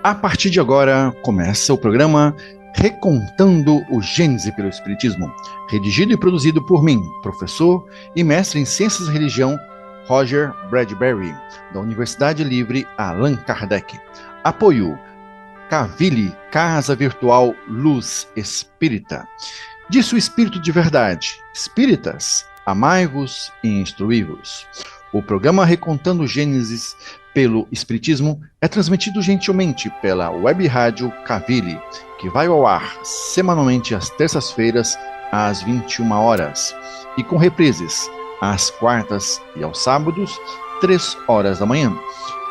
A partir de agora, começa o programa Recontando o Gênese pelo Espiritismo, redigido e produzido por mim, professor e mestre em Ciências e Religião, Roger Bradbury, da Universidade Livre Allan Kardec. Apoio Cavili, Casa Virtual Luz Espírita. Disse o Espírito de Verdade: Espíritas, amai-vos e instruí-vos. O programa Recontando o Gênesis pelo Espiritismo é transmitido gentilmente pela Web Rádio Cavili, que vai ao ar semanalmente às terças-feiras, às 21 horas, e com reprises às quartas e aos sábados, 3 horas da manhã,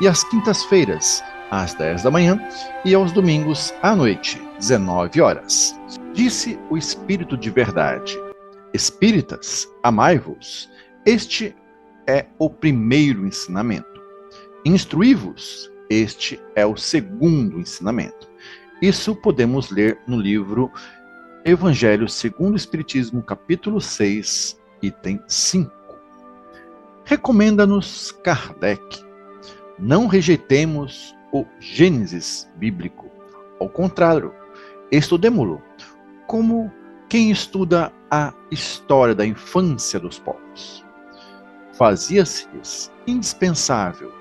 e às quintas-feiras, às 10 da manhã, e aos domingos à noite, 19 horas. Disse o Espírito de Verdade: Espíritas, amai-vos. Este é o primeiro ensinamento. Instruí-vos. Este é o segundo ensinamento. Isso podemos ler no livro Evangelho segundo o Espiritismo, capítulo 6, item 5. Recomenda-nos Kardec: não rejeitemos o Gênesis bíblico. Ao contrário, estudemo-lo como quem estuda a história da infância dos povos. Fazia-se-lhes indispensável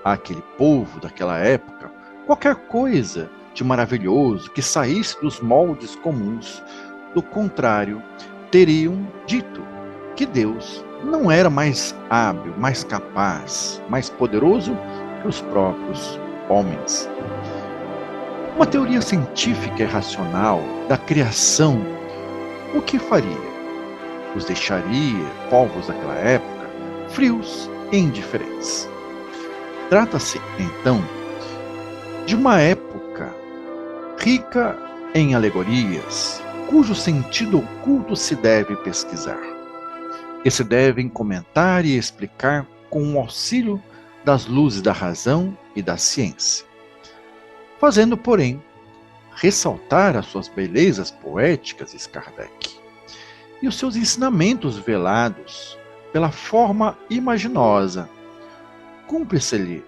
àquele povo daquela época qualquer coisa de maravilhoso que saísse dos moldes comuns. Do contrário, teriam dito que Deus não era mais hábil, mais capaz, mais poderoso que os próprios homens. Uma teoria científica e racional da criação, o que faria? Os deixaria, povos daquela época, frios e indiferentes. Trata-se, então, de uma época rica em alegorias, cujo sentido oculto se deve pesquisar, e se devem comentar e explicar com o auxílio das luzes da razão e da ciência, fazendo, porém, ressaltar as suas belezas poéticas, diz Kardec, e os seus ensinamentos velados pela forma imaginosa. Cumpre-se-lhe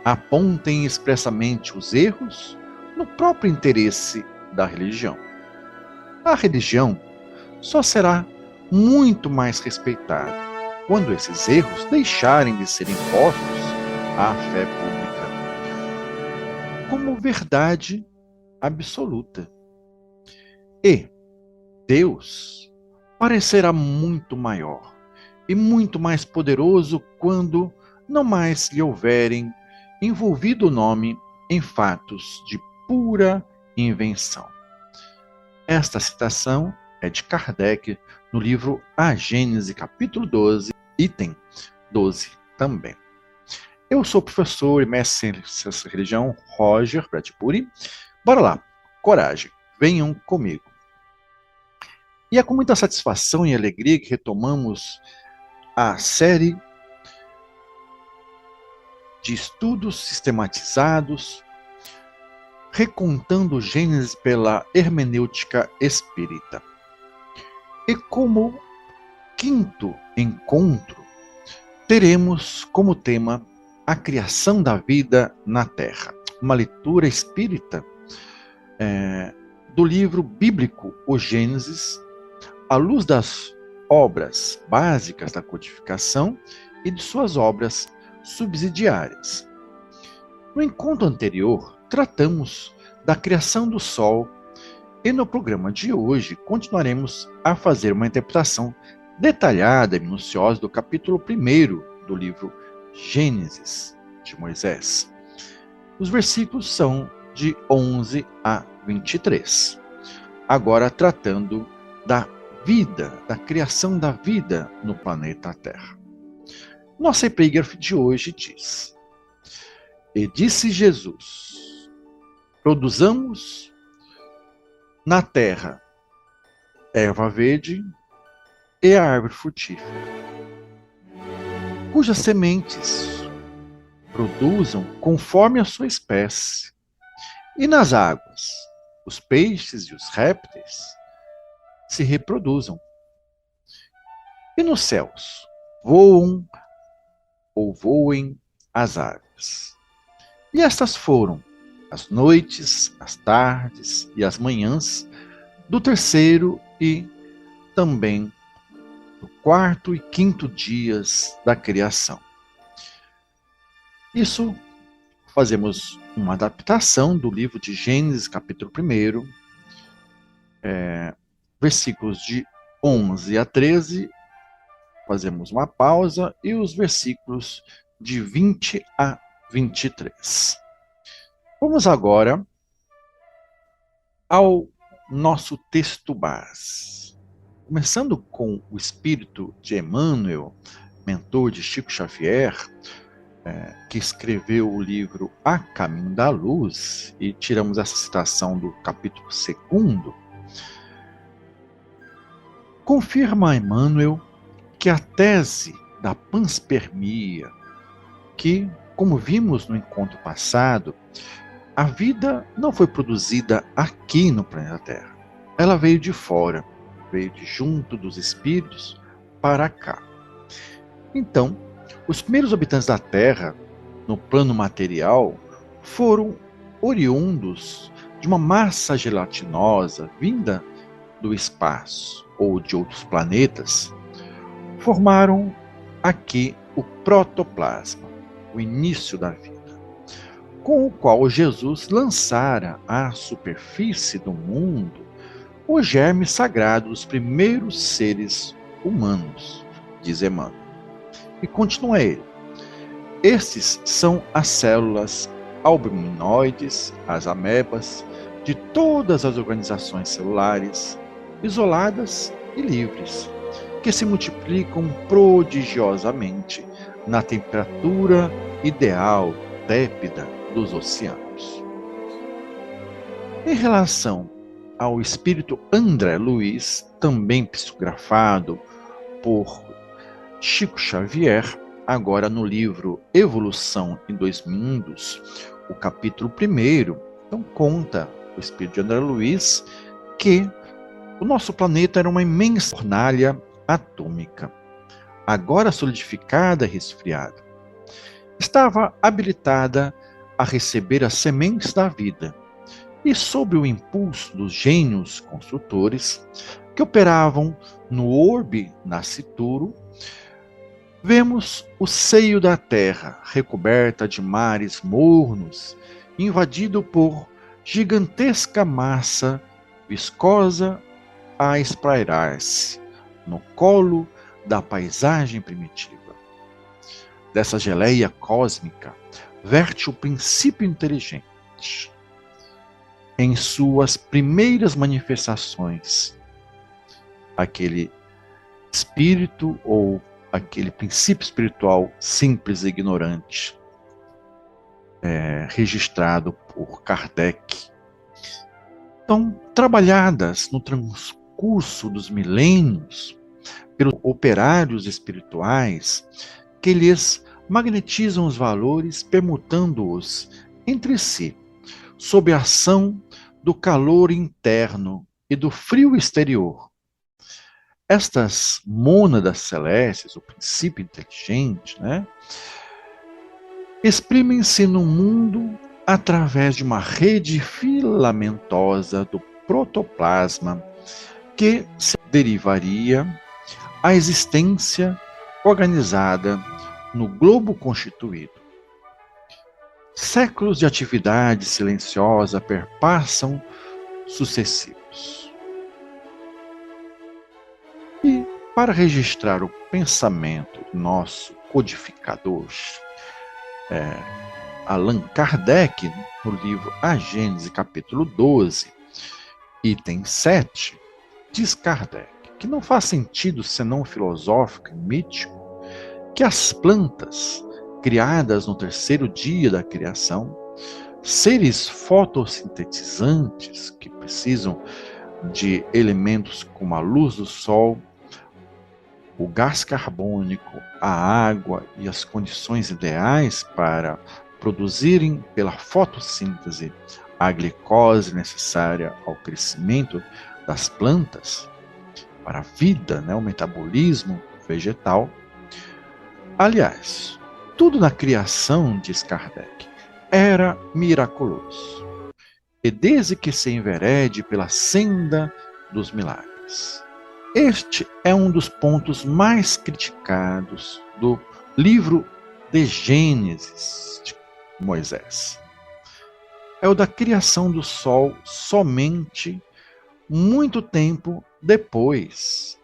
apontem expressamente os erros no próprio interesse da religião. A religião só será muito mais respeitada quando esses erros deixarem de ser impostos à fé pública como verdade absoluta. E Deus parecerá muito maior e muito mais poderoso quando não mais lhe houverem envolvido o nome em fatos de pura invenção. Esta citação é de Kardec no livro A Gênese, capítulo 12, item 12 também. Eu sou o professor e mestre em Ciências e Religião, Roger Bradbury. Bora lá, coragem, venham comigo. E é com muita satisfação e alegria que retomamos a série de estudos sistematizados, recontando o Gênesis pela hermenêutica espírita. E como quinto encontro, teremos como tema a criação da vida na Terra. Uma leitura espírita do livro bíblico O Gênesis, à luz das obras básicas da codificação e de suas obras subsidiárias. No encontro anterior, tratamos da criação do Sol e no programa de hoje continuaremos a fazer uma interpretação detalhada e minuciosa do capítulo 1 do livro Gênesis de Moisés. Os versículos são de 11 a 23. Agora tratando da vida, da criação da vida no planeta Terra. Nossa epígrafe de hoje diz: E disse Jesus: produzamos na terra erva verde e a árvore frutífera, cujas sementes produzam conforme a sua espécie. E nas águas, os peixes e os répteis se reproduzam. E nos céus, voam ou voem as aves. E estas foram as noites, as tardes e as manhãs do terceiro e também do quarto e quinto dias da criação. Isso fazemos uma adaptação do livro de Gênesis, capítulo 1, versículos de 11 a 13, fazemos uma pausa, e os versículos de 20 a 23. Vamos agora ao nosso texto base. Começando com o espírito de Emmanuel, mentor de Chico Xavier, que escreveu o livro A Caminho da Luz, e tiramos essa citação do capítulo 2, confirma Emmanuel que a tese da panspermia, que, como vimos no encontro passado, a vida não foi produzida aqui no planeta Terra. Ela veio de fora, veio de junto dos espíritos para cá. Então, os primeiros habitantes da Terra, no plano material, foram oriundos de uma massa gelatinosa vinda do espaço ou de outros planetas. Formaram aqui o protoplasma, o início da vida, com o qual Jesus lançara à superfície do mundo o germe sagrado dos primeiros seres humanos, diz Emmanuel. E continua ele: estes são as células albuminoides, as amebas, de todas as organizações celulares, isoladas e livres, que se multiplicam prodigiosamente na temperatura ideal tépida dos oceanos. Em relação ao espírito André Luiz, também psicografado por Chico Xavier, agora no livro Evolução em 2 Mundos, o capítulo 1, então conta o espírito de André Luiz que o nosso planeta era uma imensa fornalha atômica, agora solidificada e resfriada. Estava habilitada a receber as sementes da vida, e sob o impulso dos gênios construtores que operavam no orbe nascituro, vemos o seio da terra recoberta de mares mornos, invadido por gigantesca massa viscosa a esprairar-se no colo da paisagem primitiva. Dessa geleia cósmica verte o princípio inteligente em suas primeiras manifestações, aquele espírito ou aquele princípio espiritual simples e ignorante, registrado por Kardec. Então, trabalhadas no transcurso dos milênios pelos operários espirituais, que lhes magnetizam os valores, permutando-os entre si, sob a ação do calor interno e do frio exterior. Estas mônadas celestes, o princípio inteligente, exprimem-se no mundo através de uma rede filamentosa do protoplasma, que se derivaria à existência organizada no globo constituído. Séculos de atividade silenciosa perpassam sucessivos. E, para registrar o pensamento do nosso codificador, Allan Kardec, no livro A Gênese, capítulo 12, item 7, diz Kardec que não faz sentido, senão filosófico e mítico, que as plantas, criadas no terceiro dia da criação, seres fotossintetizantes que precisam de elementos como a luz do sol, o gás carbônico, a água e as condições ideais para produzirem pela fotossíntese a glicose necessária ao crescimento das plantas, para a vida, o metabolismo vegetal. Aliás, tudo na criação, diz Kardec, era miraculoso, e desde que se enverede pela senda dos milagres. Este é um dos pontos mais criticados do livro de Gênesis de Moisés. É o da criação do sol somente muito tempo depois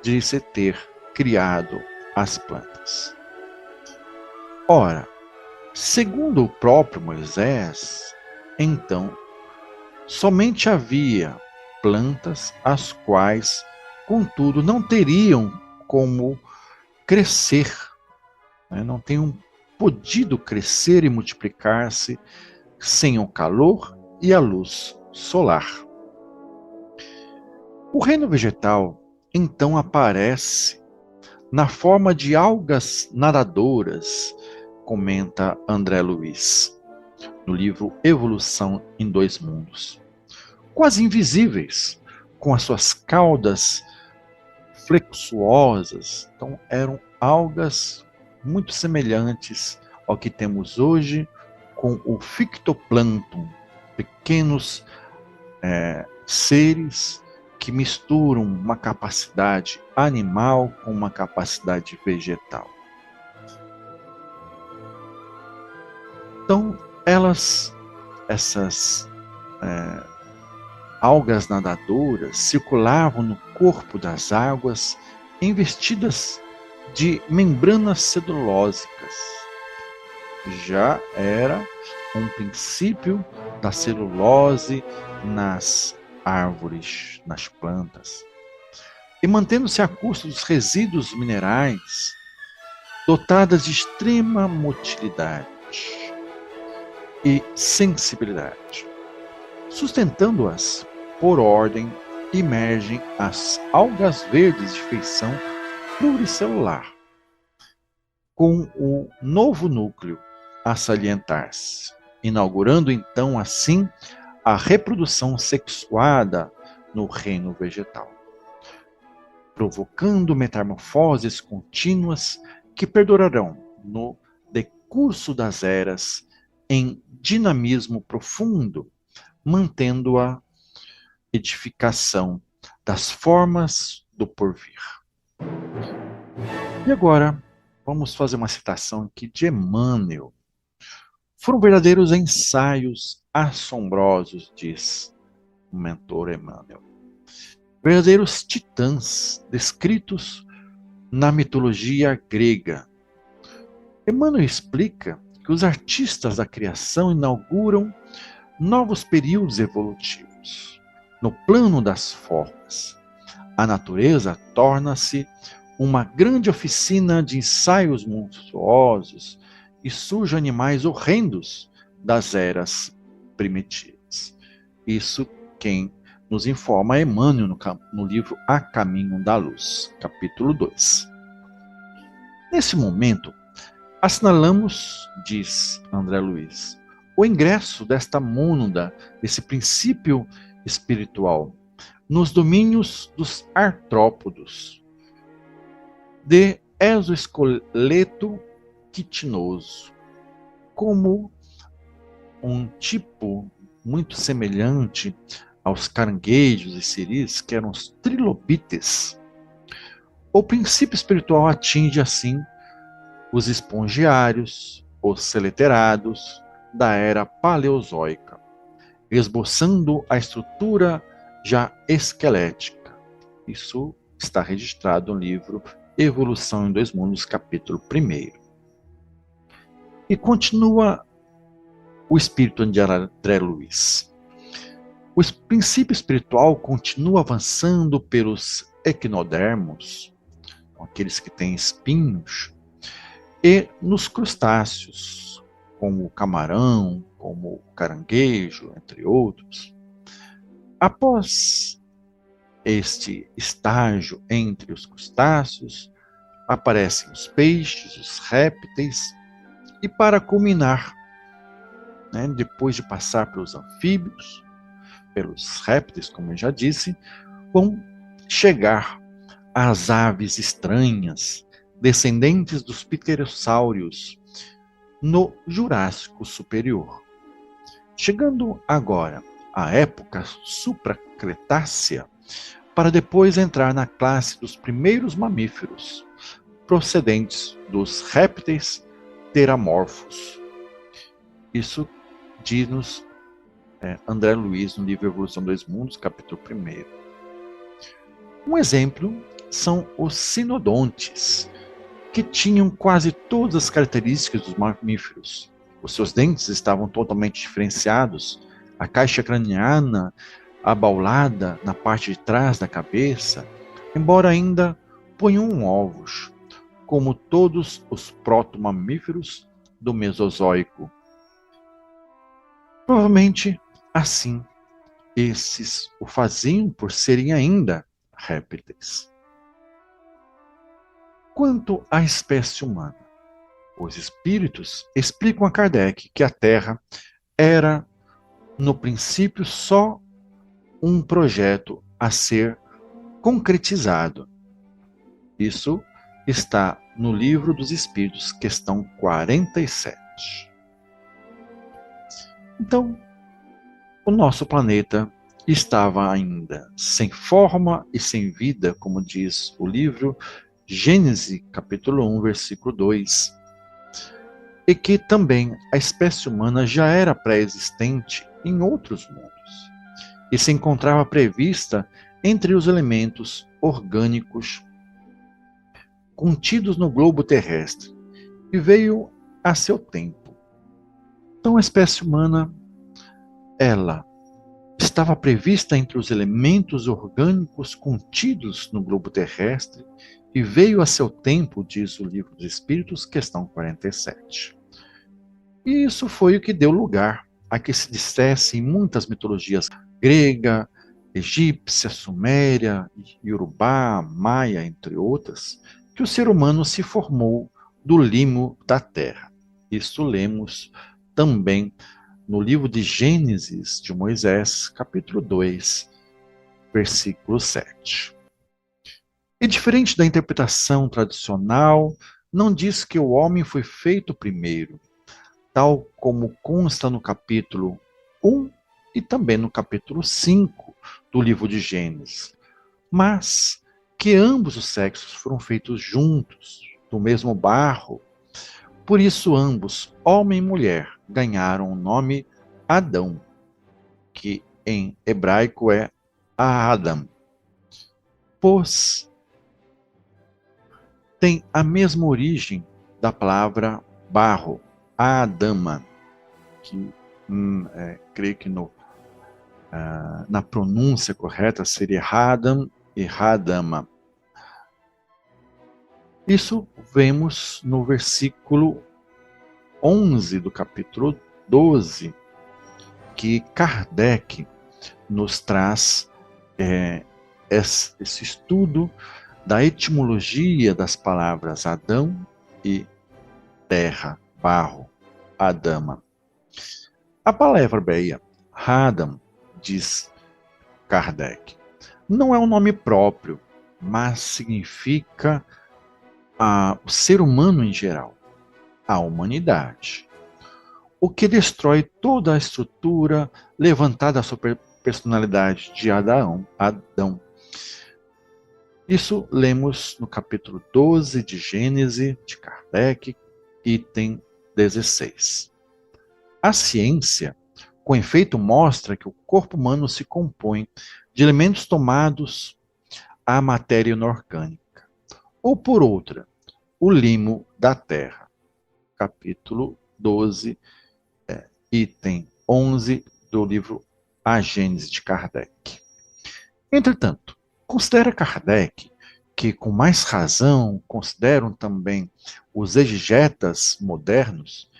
de se ter criado as plantas. Ora, segundo o próprio Moisés, então, somente havia plantas as quais, contudo, não teriam como crescer, não teriam podido crescer e multiplicar-se sem o calor e a luz solar. O reino vegetal, então, aparece na forma de algas nadadoras, comenta André Luiz, no livro Evolução em Dois Mundos. Quase invisíveis, com as suas caudas flexuosas. Então, eram algas muito semelhantes ao que temos hoje com o fitoplâncton, pequenos seres que misturam uma capacidade animal com uma capacidade vegetal. Então, essas algas nadadoras circulavam no corpo das águas investidas de membranas celulósicas. Já era um princípio da celulose nas árvores, nas plantas. E mantendo-se a custo dos resíduos minerais, dotadas de extrema motilidade e sensibilidade. Sustentando-as por ordem, emergem as algas verdes de feição pluricelular, com o novo núcleo a salientar-se, inaugurando então assim a reprodução sexuada no reino vegetal, provocando metamorfoses contínuas que perdurarão no decurso das eras em dinamismo profundo, mantendo a edificação das formas do porvir. E agora, vamos fazer uma citação aqui de Emmanuel. Foram verdadeiros ensaios assombrosos, diz o mentor Emmanuel. Verdadeiros titãs descritos na mitologia grega. Emmanuel explica que os artistas da criação inauguram novos períodos evolutivos. No plano das formas, a natureza torna-se uma grande oficina de ensaios monstruosos e surgem animais horrendos das eras primitivas. Isso quem nos informa é Emmanuel no livro A Caminho da Luz, capítulo 2. Nesse momento, assinalamos, diz André Luiz, o ingresso desta mônada, desse princípio espiritual, nos domínios dos artrópodos, de exoesqueleto quitinoso, como um tipo muito semelhante aos caranguejos e siris, que eram os trilobites. O princípio espiritual atinge, assim, os espongiários, os celeterados da era paleozoica, esboçando a estrutura já esquelética. Isso está registrado no livro Evolução em Dois Mundos, capítulo 1. E continua o espírito de André Luiz. O princípio espiritual continua avançando pelos equinodermos, aqueles que têm espinhos, e nos crustáceos, como o camarão, como o caranguejo, entre outros. Após este estágio entre os crustáceos, aparecem os peixes, os répteis, e para culminar, depois de passar pelos anfíbios, pelos répteis, como eu já disse, vão chegar às aves estranhas, descendentes dos pterossauros, no Jurássico Superior. Chegando agora à época supracretácea, para depois entrar na classe dos primeiros mamíferos, procedentes dos répteis teramorfos. Isso diz-nos André Luiz no livro Evolução dos Mundos, capítulo 1. Um exemplo são os sinodontes, que tinham quase todas as características dos mamíferos. Os seus dentes estavam totalmente diferenciados, a caixa craniana abaulada na parte de trás da cabeça, embora ainda ponham ovos, como todos os proto-mamíferos do Mesozoico. Provavelmente, assim, esses o faziam por serem ainda répteis. Quanto à espécie humana, os espíritos explicam a Kardec que a Terra era, no princípio, só um projeto a ser concretizado. Isso está no Livro dos Espíritos, questão 47. Então, o nosso planeta estava ainda sem forma e sem vida, como diz o livro Gênesis, capítulo 1, versículo 2, e que também a espécie humana já era pré-existente em outros mundos, e se encontrava prevista entre os elementos orgânicos contidos no globo terrestre, e veio a seu tempo. Então a espécie humana, ela estava prevista entre os elementos orgânicos contidos no globo terrestre, e veio a seu tempo, diz o Livro dos Espíritos, questão 47. E isso foi o que deu lugar a que se dissesse em muitas mitologias grega, egípcia, suméria, iorubá, maia, entre outras, que o ser humano se formou do limo da terra. Isso lemos também no livro de Gênesis de Moisés, capítulo 2, versículo 7. E diferente da interpretação tradicional, não diz que o homem foi feito primeiro, tal como consta no capítulo 1 e também no capítulo 5 do livro de Gênesis, mas que ambos os sexos foram feitos juntos, do mesmo barro. Por isso ambos, homem e mulher, ganharam o nome Adão, que em hebraico é Adam, pois tem a mesma origem da palavra barro, Adama, que creio que na pronúncia correta seria Hadam e Hadama. Isso vemos no versículo 11 do capítulo 12, que Kardec nos traz esse estudo da etimologia das palavras Adão e terra, barro, Adama. A palavra hebreia, Adam, diz Kardec, não é um nome próprio, mas significa o ser humano em geral, a humanidade. O que destrói toda a estrutura levantada sobre a personalidade de Adão. Isso lemos no capítulo 12 de Gênesis, de Kardec, item 16. A ciência, com efeito, mostra que o corpo humano se compõe de elementos tomados à matéria inorgânica, ou por outra, o limo da terra. Capítulo 12, item 11 do livro A Gênese de Kardec. Entretanto, considera Kardec que, com mais razão, consideram também os exegetas modernos,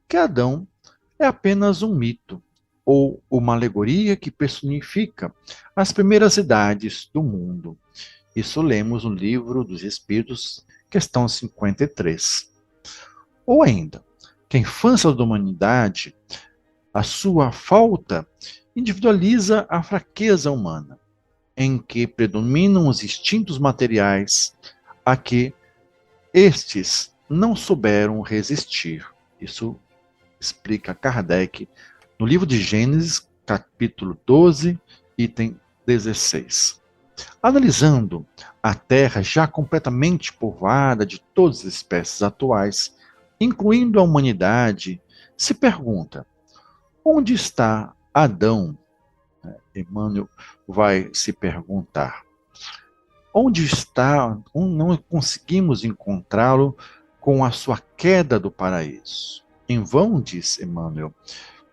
que Adão é apenas um mito, ou uma alegoria que personifica as primeiras idades do mundo. Isso lemos no Livro dos Espíritos, questão 53. Ou ainda, que a infância da humanidade, a sua falta, individualiza a fraqueza humana, em que predominam os instintos materiais a que estes não souberam resistir. Isso explica Kardec no livro de Gênesis, capítulo 12, item 16. Analisando a Terra já completamente povoada de todas as espécies atuais, incluindo a humanidade, se pergunta: onde está Adão? Emmanuel vai se perguntar. Onde está? Não conseguimos encontrá-lo com a sua queda do paraíso. Em vão, diz Emmanuel,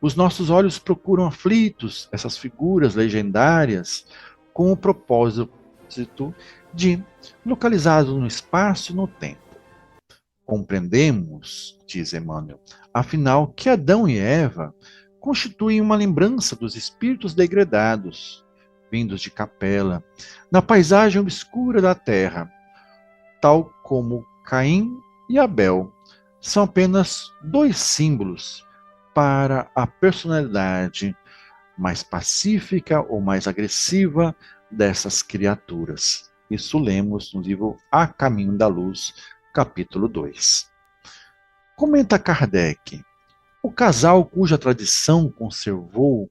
os nossos olhos procuram aflitos essas figuras legendárias com o propósito de localizá-los no espaço e no tempo. Compreendemos, diz Emmanuel, afinal, que Adão e Eva constituem uma lembrança dos espíritos degredados, vindos de Capela, na paisagem obscura da terra, tal como Caim e Abel são apenas dois símbolos para a personalidade mais pacífica ou mais agressiva dessas criaturas. Isso lemos no livro A Caminho da Luz, capítulo 2. Comenta Kardec: o casal cuja tradição conservou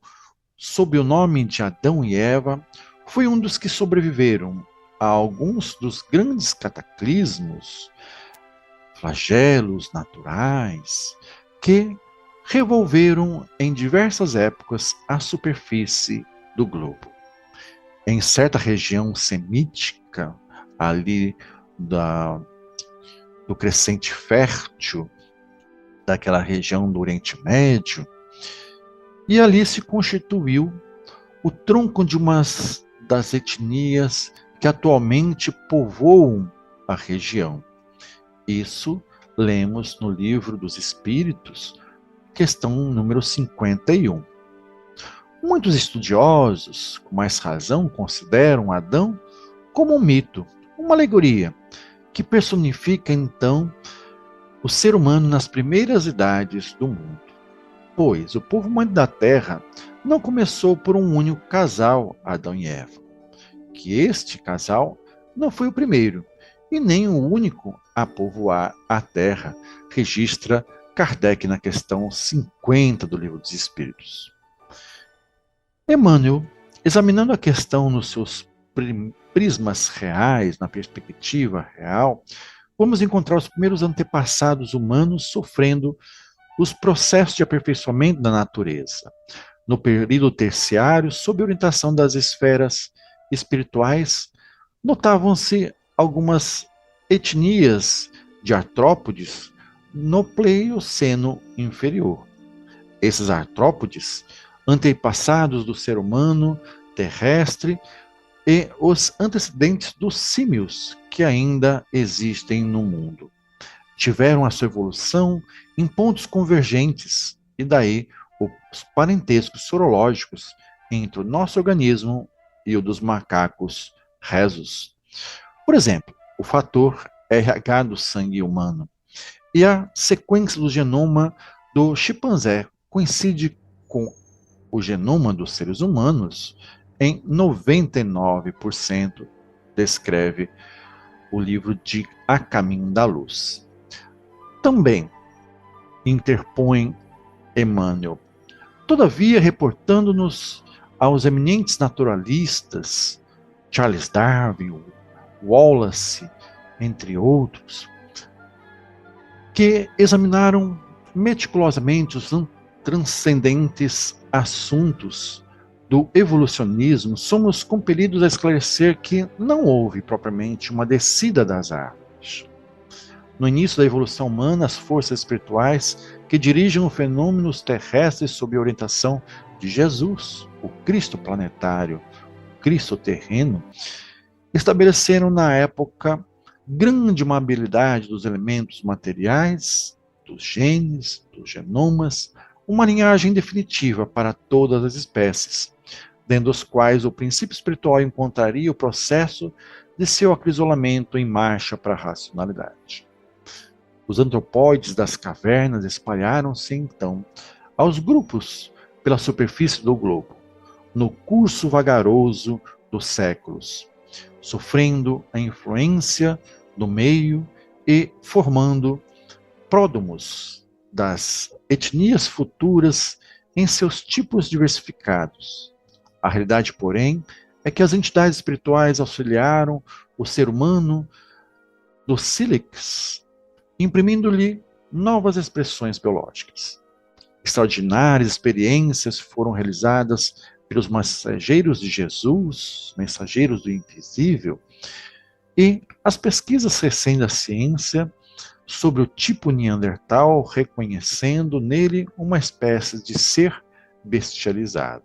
sob o nome de Adão e Eva foi um dos que sobreviveram a alguns dos grandes cataclismos, flagelos naturais, que revolveram em diversas épocas a superfície do globo. Em certa região semítica, ali do crescente fértil, daquela região do Oriente Médio, e ali se constituiu o tronco de uma das etnias que atualmente povoam a região. Isso lemos no Livro dos Espíritos, questão número 51. Muitos estudiosos, com mais razão, consideram Adão como um mito, uma alegoria, que personifica então o ser humano nas primeiras idades do mundo. Pois o povo humano da Terra não começou por um único casal, Adão e Eva. Que este casal não foi o primeiro e nem o único a povoar a Terra, registra Kardec na questão 50 do Livro dos Espíritos. Emmanuel, examinando a questão nos seus prismas reais, na perspectiva real, vamos encontrar os primeiros antepassados humanos sofrendo os processos de aperfeiçoamento da natureza. No período terciário, sob orientação das esferas espirituais, notavam-se algumas etnias de artrópodes no Pleioceno inferior. Esses artrópodes, antepassados do ser humano terrestre e os antecedentes dos símios que ainda existem no mundo, tiveram a sua evolução em pontos convergentes, e daí os parentescos sorológicos entre o nosso organismo e o dos macacos rhesus. Por exemplo, o fator RH do sangue humano e a sequência do genoma do chimpanzé coincide com o genoma dos seres humanos em 99%, descreve o livro de A Caminho da Luz. Também interpõe Emmanuel. Todavia, reportando-nos aos eminentes naturalistas, Charles Darwin, Wallace, entre outros, que examinaram meticulosamente os transcendentes assuntos do evolucionismo, somos compelidos a esclarecer que não houve propriamente uma descida das árvores. No início da evolução humana, as forças espirituais que dirigem os fenômenos terrestres sob a orientação de Jesus, o Cristo planetário, o Cristo terreno, estabeleceram na época grande mobilidade dos elementos materiais, dos genes, dos genomas, uma linhagem definitiva para todas as espécies, dentro dos quais o princípio espiritual encontraria o processo de seu acrisolamento em marcha para a racionalidade. Os antropóides das cavernas espalharam-se então aos grupos pela superfície do globo, no curso vagaroso dos séculos, sofrendo a influência do meio e formando pródomos das etnias futuras em seus tipos diversificados. A realidade, porém, é que as entidades espirituais auxiliaram o ser humano do sílex, imprimindo-lhe novas expressões biológicas. Extraordinárias experiências foram realizadas pelos mensageiros de Jesus, mensageiros do invisível, e as pesquisas recentes da ciência sobre o tipo Neandertal, reconhecendo nele uma espécie de ser bestializado.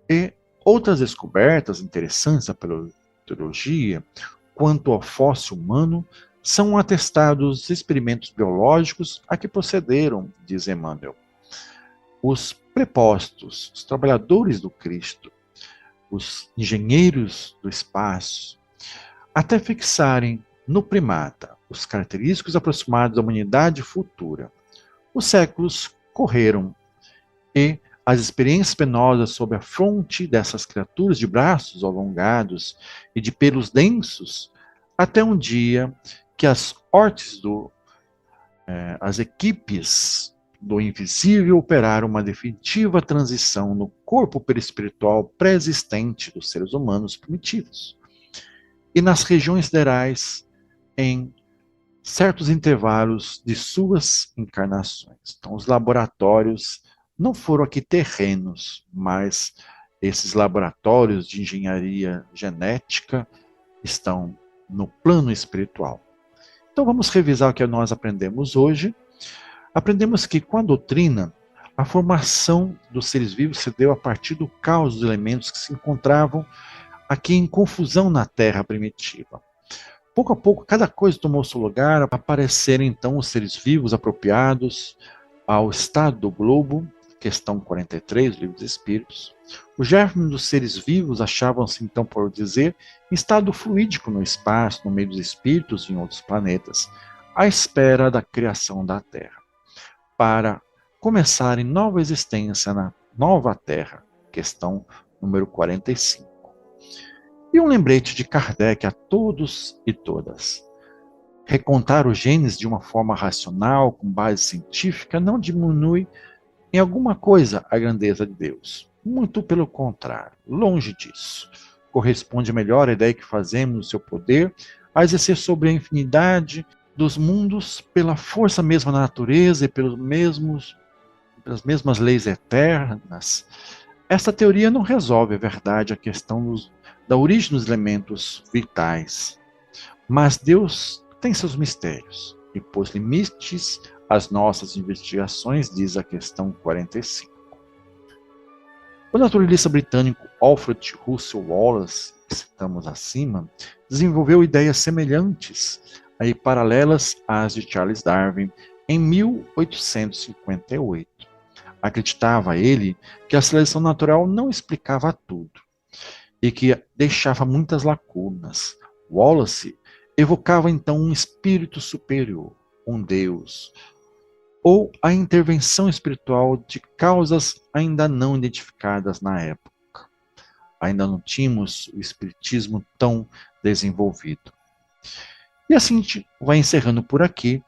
E outras descobertas interessantes da paleontologia quanto ao fóssil humano são atestados dos experimentos biológicos a que procederam, diz Emmanuel. Os prepostos, os trabalhadores do Cristo, os engenheiros do espaço, até fixarem no primata os característicos aproximados da humanidade futura. Os séculos correram e as experiências penosas sob a fronte dessas criaturas de braços alongados e de pelos densos, até um dia que as equipes do invisível operaram uma definitiva transição no corpo perispiritual pré-existente dos seres humanos primitivos. E nas regiões siderais, em certos intervalos de suas encarnações. Então, os laboratórios não foram aqui terrenos, mas esses laboratórios de engenharia genética estão no plano espiritual. Então, vamos revisar o que nós aprendemos hoje. Aprendemos que, com a doutrina, a formação dos seres vivos se deu a partir do caos dos elementos que se encontravam aqui em confusão na Terra primitiva. Pouco a pouco, cada coisa tomou seu lugar, apareceram então os seres vivos apropriados ao estado do globo, questão 43, Livro dos Espíritos. Os germes dos seres vivos achavam-se, então, por dizer, em estado fluídico no espaço, no meio dos espíritos e em outros planetas, à espera da criação da Terra, para começarem nova existência na nova Terra, questão número 45. E um lembrete de Kardec a todos e todas. Recontar os genes de uma forma racional, com base científica, não diminui em alguma coisa a grandeza de Deus. Muito pelo contrário, longe disso. Corresponde melhor à ideia que fazemos do seu poder a exercer sobre a infinidade dos mundos pela força mesma da natureza e pelas mesmas leis eternas. Esta teoria não resolve, é verdade, a questão da origem dos elementos vitais. Mas Deus tem seus mistérios e pôs limites às nossas investigações, diz a questão 45. O naturalista britânico Alfred Russel Wallace, que citamos acima, desenvolveu ideias semelhantes e paralelas às de Charles Darwin em 1858. Acreditava ele que a seleção natural não explicava tudo e que deixava muitas lacunas. Wallace evocava então um espírito superior, um Deus, ou a intervenção espiritual de causas ainda não identificadas na época. Ainda não tínhamos o espiritismo tão desenvolvido. E assim a gente vai encerrando por aqui,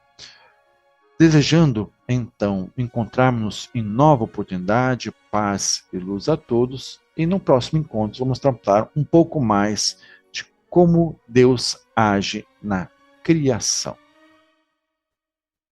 desejando então encontrarmos em nova oportunidade, paz e luz a todos, e no próximo encontro vamos tratar um pouco mais de como Deus age na criação.